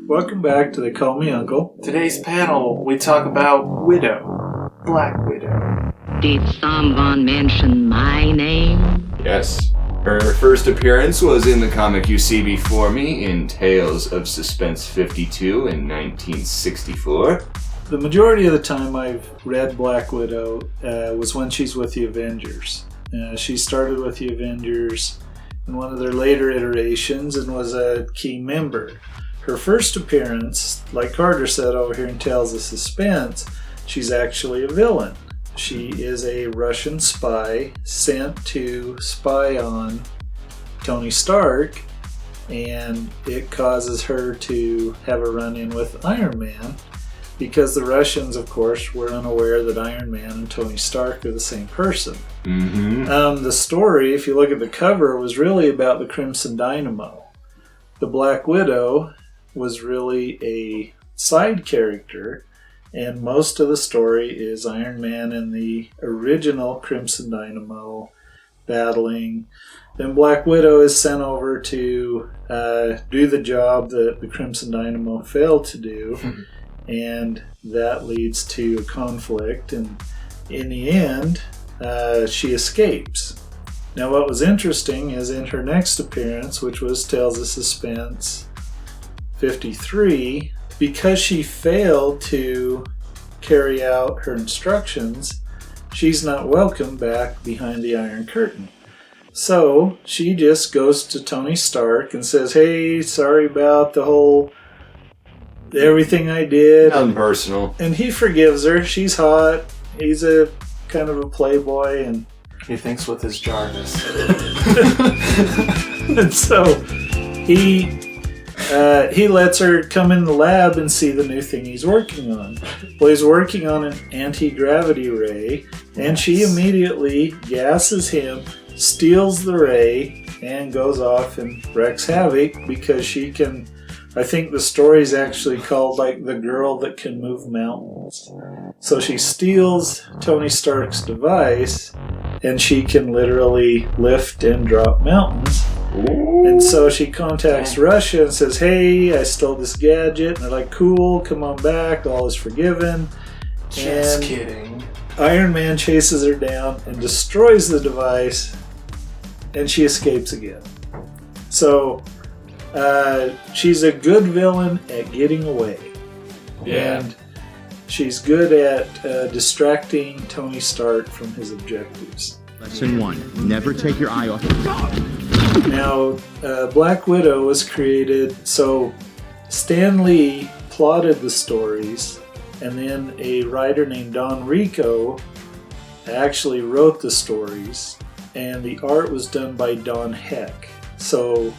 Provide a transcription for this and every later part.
Welcome back to They Call Me Uncle. Today's panel, we talk about Widow. Black Widow. Did someone mention my name? Yes. Her first appearance was in the comic you see before me in Tales of Suspense 52 in 1964. The majority of the time I've read Black Widow was when she's with the Avengers. She started with the Avengers in one of their later iterations and was a key member. Her first appearance, like Carter said over here in Tales of Suspense, she's actually a villain. She is a Russian spy sent to spy on Tony Stark, and it causes her to have a run-in with Iron Man because the Russians, of course, were unaware that Iron Man and Tony Stark are the same person. Mm-hmm. The story, if you look at the cover, was really about the Crimson Dynamo. The Black Widow was really a side character, and most of the story is Iron Man and the original Crimson Dynamo battling. Then Black Widow is sent over to do the job that the Crimson Dynamo failed to do, and that leads to a conflict, and in the end, she escapes. Now what was interesting is in her next appearance, which was Tales of Suspense 53, because she failed to carry out her instructions, she's not welcome back behind the Iron Curtain. So she just goes to Tony Stark and says, "Hey, sorry about everything I did." Nothing personal. And he forgives her. She's hot. He's a kind of a playboy, and He thinks with his Jarvis. and so he lets her come in the lab and see the new thing he's working on. Well, he's working on an anti-gravity ray, and she immediately gasses him, steals the ray, and goes off and wreaks havoc because she can... I think the story's actually called, like, the girl that can move mountains. So she steals Tony Stark's device, and she can literally lift and drop mountains. And so she contacts Russia and says, "Hey, I stole this gadget." And they're like, "Cool, come on back, all is forgiven." Just And kidding. Iron Man chases her down and destroys the device, and she escapes again. So she's a good villain at getting away. Yeah. And she's good at distracting Tony Stark from his objectives. Lesson 1. Never take your eye off Now, Black Widow was created, so Stan Lee plotted the stories, and then a writer named Don Rico actually wrote the stories, and the art was done by Don Heck. So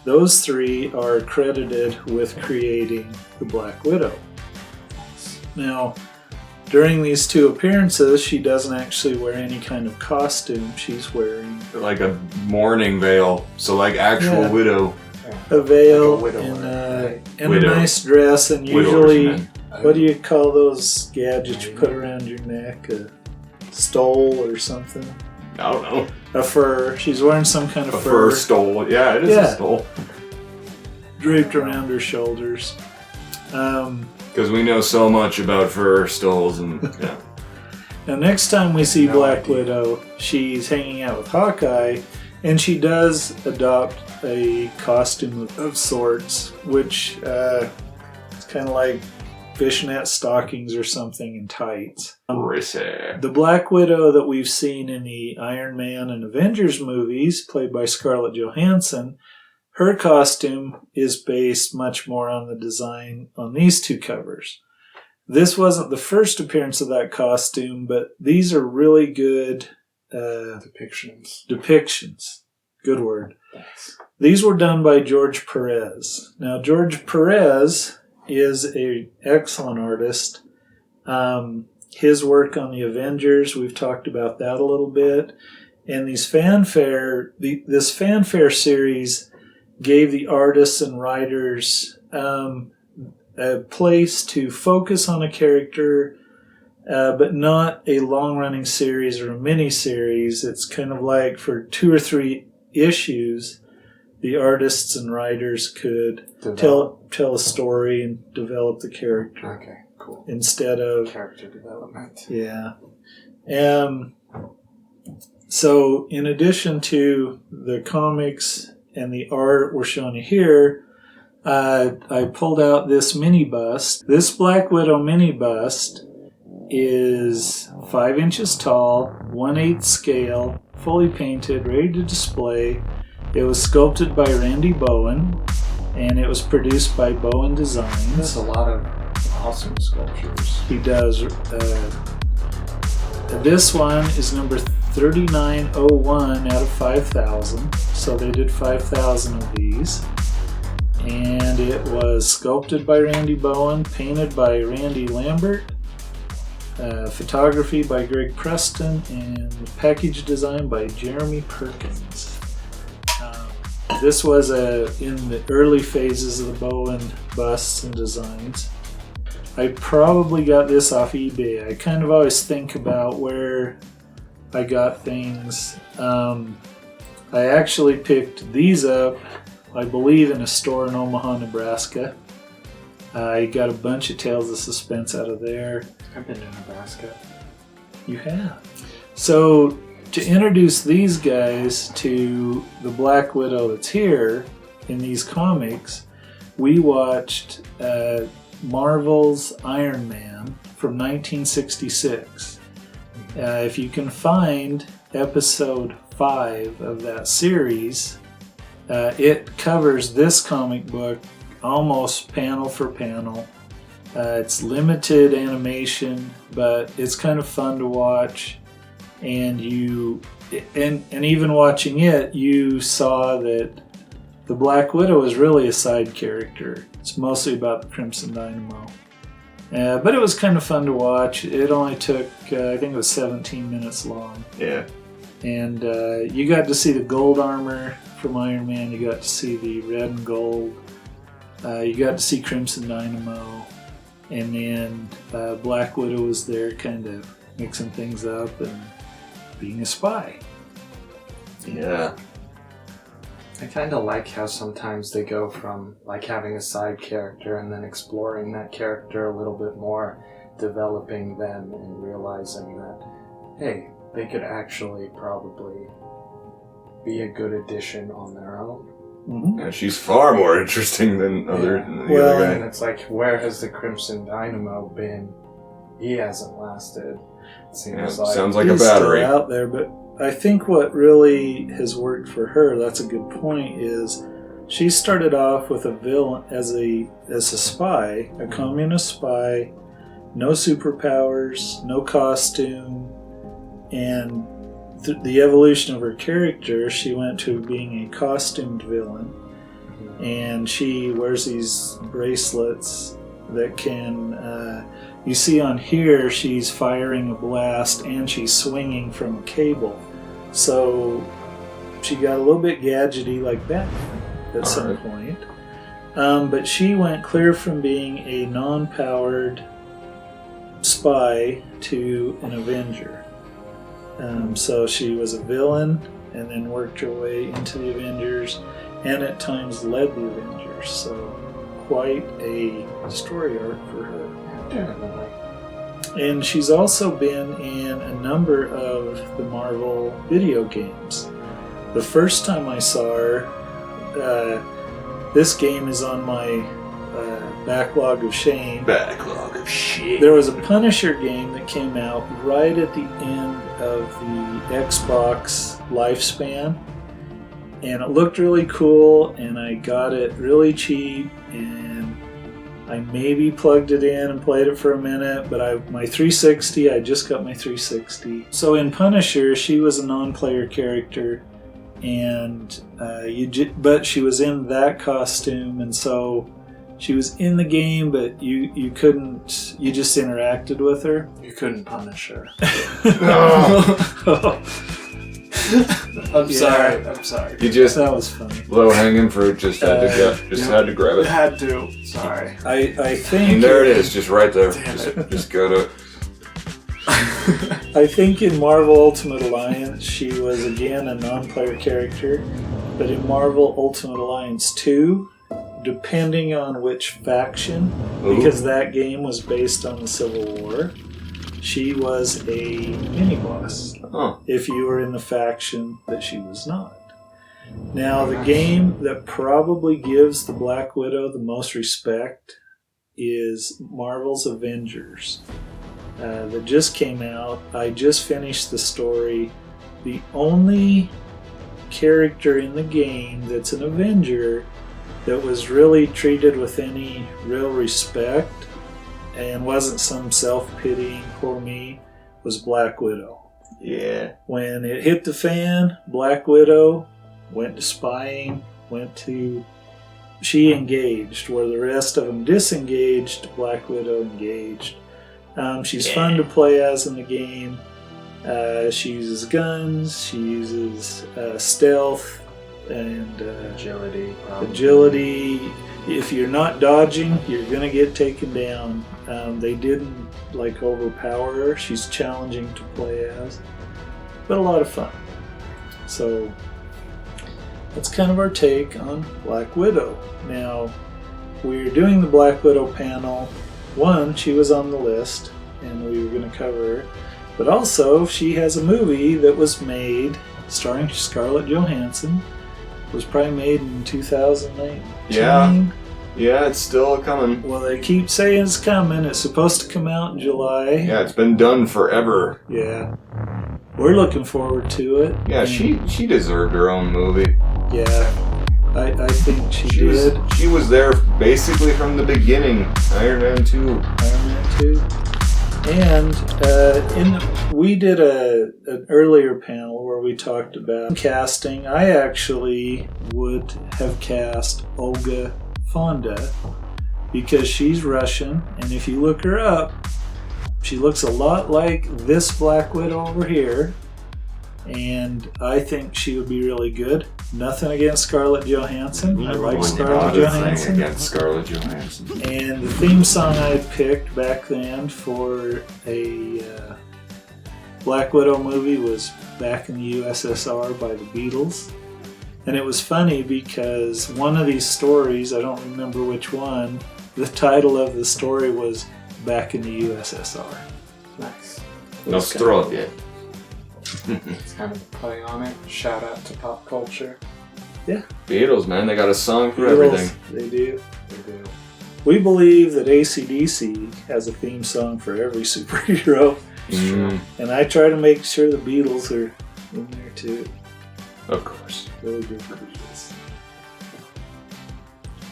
those three are credited with creating the Black Widow. Now, during these two appearances, she doesn't actually wear any kind of costume. She's wearing Like a mourning veil. So like actual Yeah. widow. a veil Like a widower, and Widow. a nice dress, and Widowers, usually, man. what do you call those gadgets you put around your neck? A stole or something? I don't know. A fur. She's wearing some kind of A fur stole. Yeah, it is Yeah. a stole. draped around her shoulders. Because we know so much about fur stoles and yeah. Now, next time we see No Black idea. Widow, she's hanging out with Hawkeye, and she does adopt a costume of sorts, which is kind of like fishnet stockings or something and tights. Rissy. The Black Widow that we've seen in the Iron Man and Avengers movies, played by Scarlett Johansson, her costume is based much more on the design on these two covers. This wasn't the first appearance of that costume, but these are really good depictions. Good word. Thanks. These were done by George Perez. Now, George Perez is an excellent artist. His work on the Avengers, we've talked about that a little bit. And this fanfare series gave the artists and writers a place to focus on a character, but not a long-running series or a mini-series. It's kind of like for 2 or 3 issues, the artists and writers could tell a story and develop the character. Okay, cool. Instead of Character development. Yeah. So in addition to the comics and the art we're showing you here, I pulled out this mini bust. This Black Widow mini bust is 5 inches tall, 1/8 scale, fully painted, ready to display. It was sculpted by Randy Bowen, and it was produced by Bowen Designs. There's a lot of awesome sculptures. He does. This one is number 3901 out of 5,000. So they did 5,000 of these. And it was sculpted by Randy Bowen, painted by Randy Lambert, photography by Greg Preston, and package design by Jeremy Perkins. This was in the early phases of the Bowen busts and designs. I probably got this off eBay. I kind of always think about where I got things. I actually picked these up, I believe, in a store in Omaha, Nebraska. I got a bunch of Tales of Suspense out of there. I've been to Nebraska. You have. So, to introduce these guys to the Black Widow that's here in these comics, we watched Marvel's Iron Man from 1966. If you can find episode 5 of that series, it covers this comic book almost panel for panel. It's limited animation, but it's kind of fun to watch. And even watching it, you saw that the Black Widow is really a side character. It's mostly about the Crimson Dynamo. But it was kind of fun to watch. It only took, I think it was 17 minutes long. Yeah. And you got to see the gold armor from Iron Man. You got to see the red and gold. You got to see Crimson Dynamo. And then Black Widow was there kind of mixing things up and being a spy. Yeah. I kind of like how sometimes they go from like having a side character and then exploring that character a little bit more, developing them and realizing that, hey, they could actually probably be a good addition on their own. Mm-hmm. Yeah, she's far more interesting than the other And it's like, where has the Crimson Dynamo been? He hasn't lasted. It seems like sounds like he's a battery still out there, but I think what really has worked for her, that's a good point, is she started off with a villain as a spy, a communist spy, no superpowers, no costume, and the evolution of her character, she went to being a costumed villain, and she wears these bracelets that can, you see on here, she's firing a blast and she's swinging from a cable. So she got a little bit gadgety like Batman at some point. But she went clear from being a non-powered spy to an Avenger. So she was a villain and then worked her way into the Avengers and at times led the Avengers. So quite a story arc for her. And she's also been in a number of the Marvel video games. The first time I saw her, this game is on my backlog of shame. Backlog of shit. There was a Punisher game that came out right at the end of the Xbox lifespan, and it looked really cool, and I got it really cheap, and I maybe plugged it in and played it for a minute, but my 360, I just got my 360. So in Punisher, she was a non-player character, and but she was in that costume, and so she was in the game, but you couldn't, you just interacted with her. You couldn't punish her. I'm sorry. You just That was funny. low hanging fruit. Just had to grab it. Had to. Sorry. I think. And there it is, just right there. Damn it. Just go to. I think in Marvel Ultimate Alliance, she was again a non-player character, but in Marvel Ultimate Alliance 2, depending on which faction, because that game was based on the Civil War, she was a mini-boss. If you were in the faction that she was not. Now, the game that probably gives the Black Widow the most respect is Marvel's Avengers. That just came out. I just finished the story. The only character in the game that's an Avenger that was really treated with any real respect and wasn't some self-pitying poor me was Black Widow. Yeah. When it hit the fan, Black Widow went to spying, she engaged. Where the rest of them disengaged, Black Widow engaged. She's fun to play as in the game. She uses guns, she uses stealth, and agility. Agility. If you're not dodging, you're going to get taken down. They didn't overpower her. She's challenging to play as, but a lot of fun. So that's kind of our take on Black Widow. Now, we're doing the Black Widow panel. One, she was on the list, and we were going to cover her. But also, she has a movie that was made starring Scarlett Johansson. It was probably made in 2019. Yeah, it's still coming. Well, they keep saying it's coming. It's supposed to come out in July. Yeah, it's been done forever. Yeah. We're looking forward to it. Yeah, she deserved her own movie. Yeah. I think she did. She was there basically from the beginning. Iron Man 2. Iron Man 2. And we did an earlier panel where we talked about casting. I actually would have cast Olga Fonda because she's Russian, and if you look her up, she looks a lot like this Black Widow over here, and I think she would be really good. Nothing against Scarlett Johansson. I like Scarlett Johansson. Against Scarlett Johansson. And the theme song I picked back then for a Black Widow movie was Back in the USSR by the Beatles. And it was funny because one of these stories, I don't remember which one, the title of the story was Back in the USSR. Nice. Nostrovia. It's kind of a play on it. Shout out to pop culture. Yeah. Beatles, man, they got a song for Beatles, everything. They do. They do. We believe that AC/DC has a theme song for every superhero. And I try to make sure the Beatles are in there too. Of course. Really good Beatles.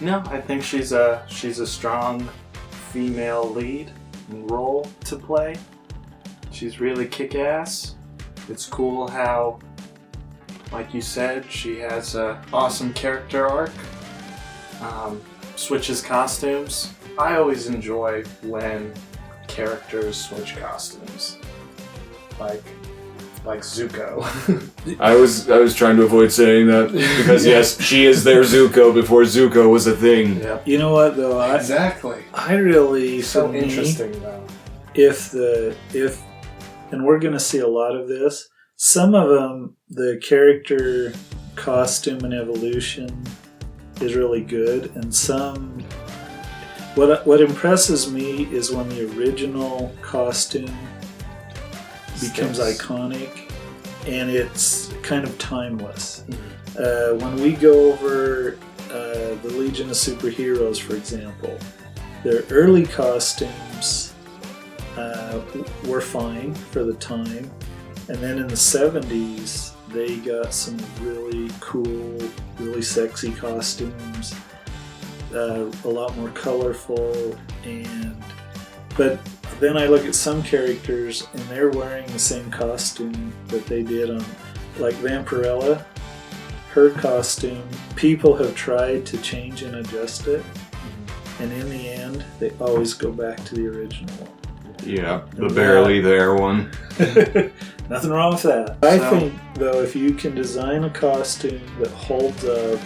No, I think she's a strong female lead role to play. She's really kick-ass. It's cool how, like you said, she has an awesome character arc. Switches costumes. I always enjoy when characters switch costumes. Like Zuko. I was trying to avoid saying that because yes, she is their Zuko before Zuko was a thing. Yep. You know what though? Exactly. I really So for me, interesting though. If and we're going to see a lot of this. Some of them, the character costume and evolution is really good, and some. What impresses me is when the original costume becomes iconic, and it's kind of timeless. When we go over the Legion of Superheroes, for example, their early costumes were fine for the time, and then in the 70s they got some really cool, really sexy costumes, a lot more colorful, but then I look at some characters and they're wearing the same costume that they did on, like Vampirella. Her costume, people have tried to change and adjust it, and in the end they always go back to the original one. Yeah, the barely there one. Nothing wrong with that. I think, though, if you can design a costume that holds up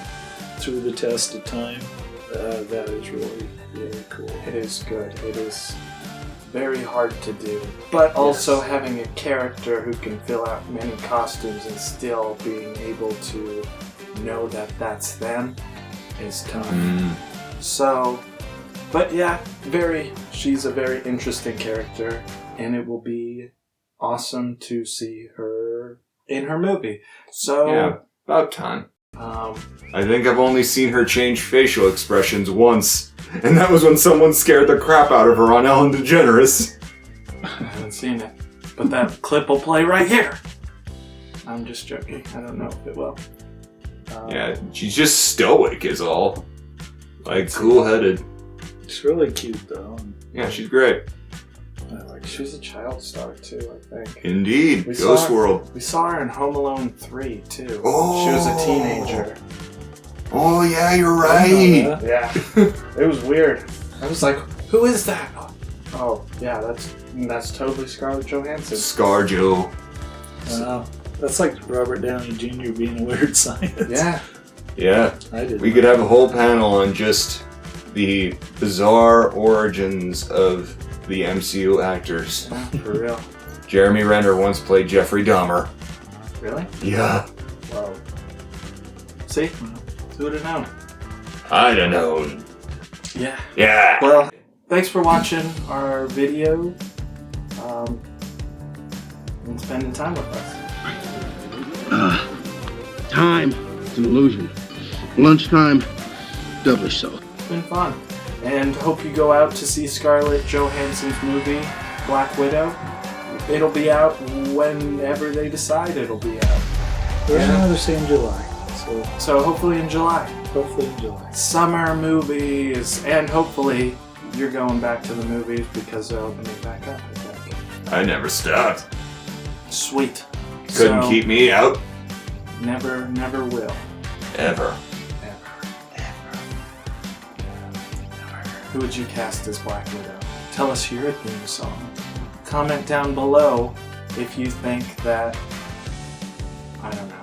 through the test of time, that is really, really cool. It is good. It is very hard to do. But also having a character who can fill out many costumes and still being able to know that that's them is tough. So, but yeah, she's a very interesting character, and it will be awesome to see her in her movie. So, Yeah, about time. um, I think I've only seen her change facial expressions once, and that was when someone scared the crap out of her on Ellen DeGeneres. I haven't seen it, but that clip will play right here. I'm just joking. I don't know if it will. Yeah, she's just stoic is all. Like, cool-headed. She's really cute, though. Yeah, she's great. I like She's a child star too, I think. Indeed. We Ghost saw- World. We saw her in Home Alone 3 too. Oh. She was a teenager. Oh, yeah, you're I right. know that. Yeah, it was weird. I was like, "Who is that?" Oh, yeah, that's totally Scarlett Johansson. ScarJo. Wow. That's like Robert Downey Jr. being a weird science. Yeah, Yeah. I did. We could have a whole panel on just the bizarre origins of the MCU actors. for real. Jeremy Renner once played Jeffrey Dahmer. Really? Yeah. Whoa. See? Who would have known? I don't know. Yeah. Yeah. Well, thanks for watching our video and spending time with us. Time is an illusion. Lunchtime, doubly so. It's been fun. And hope you go out to see Scarlett Johansson's movie, Black Widow. It'll be out whenever they decide it'll be out. Right now they're saying July. So hopefully in July. Hopefully in July. Summer movies. And hopefully you're going back to the movies because they're opening back up, I think. I never stopped. Sweet. Couldn't So, keep me out. Never will. Ever. Who would you cast as Black Widow? Tell us your theme song. Comment down below if you think that... I don't know.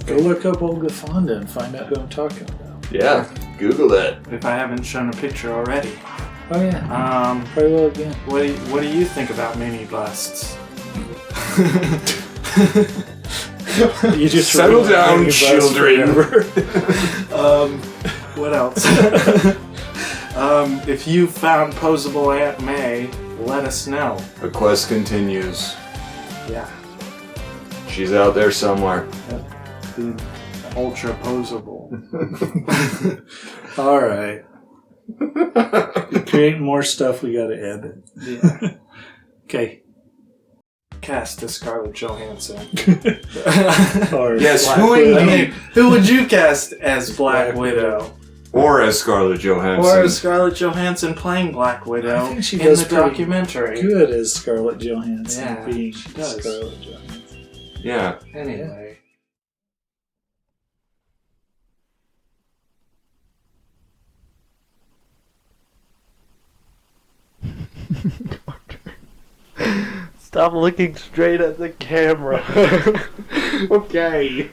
Go look up Olga Fonda and find out who I'm talking about. Yeah. Google that. If I haven't shown a picture already. Oh yeah. Probably will again. What do you think about Mimi busts? You just Settle ruined down, Mini Bus children. forever. What else? If you found posable Aunt May, let us know. The quest continues. Yeah. She's out there somewhere. The ultra posable. All right. Create more stuff we gotta edit. Yeah. Okay. Cast as Scarlett Johansson. Or Yes, Black who Widow. I mean, who would you cast as Black Black Widow? Or as Scarlett Johansson. Or as Scarlett Johansson playing Black Widow I think she in does the pretty documentary. Good as Scarlett Johansson Yeah, being she does. Scarlett Johansson. Yeah. Anyway. Stop looking straight at the camera. Okay.